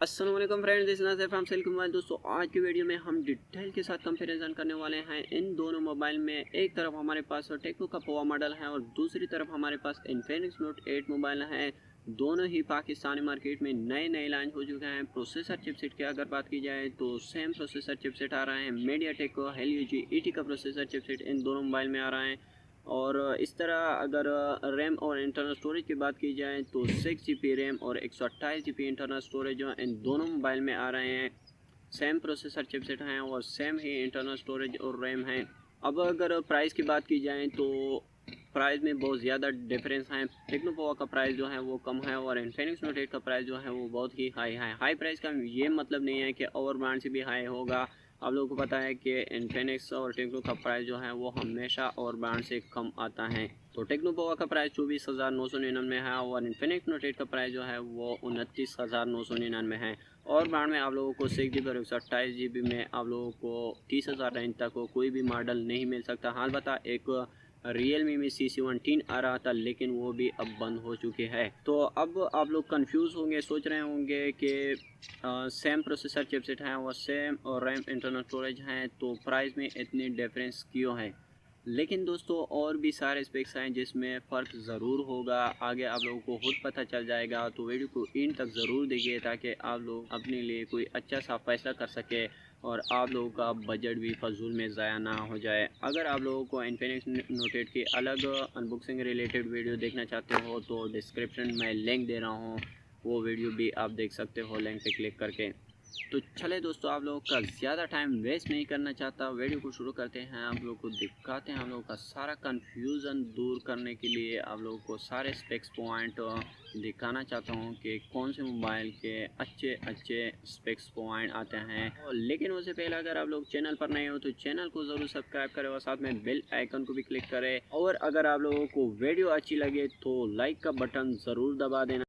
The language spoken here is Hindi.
अस्सलाम वालेकुम friends, this is from cell. दोस्तों आज की वीडियो में हम डिटेल के साथ कंपैरिजन करने वाले हैं इन दोनों मोबाइल में। एक तरफ हमारे पास टेक्नो का पोवा मॉडल है और दूसरी तरफ हमारे पास इन्फिनिक्स नोट 8 मोबाइल है। दोनों ही पाकिस्तानी मार्केट में नए लॉन्च हो चुके हैं। प्रोसेसर चिपसेट की अगर बात की जाए तो सेम प्रोसेसर चिपसेट आ रहा है। मीडियाटेक को हेलियो जी का प्रोसेसर चिपसेट इन दोनों मोबाइल में आ रहा है। और इस तरह अगर रैम और इंटरनल स्टोरेज की बात की जाए तो 6 GB रैम और 128 GB इंटरनल स्टोरेज जो इन दोनों मोबाइल में आ रहे हैं। सेम प्रोसेसर चिपसेट हैं और सेम ही इंटरनल स्टोरेज और रैम है। अब अगर प्राइस की बात की जाए तो प्राइस में बहुत ज़्यादा डिफरेंस है। टेक्नो पोवा का प्राइस जो है वो कम है और इन्फिनिक्स नोट 8 का प्राइस जो है वो बहुत ही हाई है। हाई प्राइस का ये मतलब नहीं है कि ओवर ब्रांड से भी हाई होगा। आप लोगों को पता है कि इन्फिनिक्स और टेक्नो का प्राइस जो है वो हमेशा और ब्रांड से कम आता है। तो टेक्नो पोवा का प्राइस 24,999 है और इन्फिनिक्स नोट 8 का प्राइस जो है वो 29,999 है। और ब्रांड में आप लोगों को 6 GB और 128 GB में आप लोगों को 30,000 रेंज तक को कोई भी मॉडल नहीं मिल सकता। हाल बता एक रियलमी में CC17 आ रहा था लेकिन वो भी अब बंद हो चुके हैं। तो अब आप लोग कंफ्यूज होंगे, सोच रहे होंगे कि सेम प्रोसेसर चिपसेट हैं और सेम और रैम इंटरनल स्टोरेज हैं तो प्राइस में इतनी डिफरेंस क्यों है। लेकिन दोस्तों और भी सारे स्पेक्स हैं जिसमें फ़र्क ज़रूर होगा। आगे आप लोगों को खुद पता चल जाएगा। तो वीडियो को एंड तक ज़रूर देखिए ताकि आप लोग अपने लिए कोई अच्छा सा फैसला कर सके और आप लोगों का बजट भी फजूल में ज़ाया ना हो जाए। अगर आप लोगों को इन्फिनिक्स नोट 8 की अलग अनबॉक्सिंग रिलेटेड वीडियो देखना चाहते हो तो डिस्क्रिप्शन में लिंक दे रहा हूँ, वो वीडियो भी आप देख सकते हो लिंक पे क्लिक करके। तो चले दोस्तों, आप लोगों का ज़्यादा टाइम वेस्ट नहीं करना चाहता, वीडियो को शुरू करते हैं। आप लोगों को दिखाते हैं हम लोगों का सारा कन्फ्यूज़न दूर करने के लिए आप लोगों को सारे स्पेक्स पॉइंट दिखाना चाहता हूं कि कौन से मोबाइल के अच्छे स्पेक्स पॉइंट आते हैं। और लेकिन उससे पहले अगर आप लोग चैनल पर नए हो तो चैनल को ज़रूर सब्सक्राइब करें और साथ में बेल आइकन को भी क्लिक करें। और अगर आप लोगों को वीडियो अच्छी लगे तो लाइक का बटन ज़रूर दबा देना।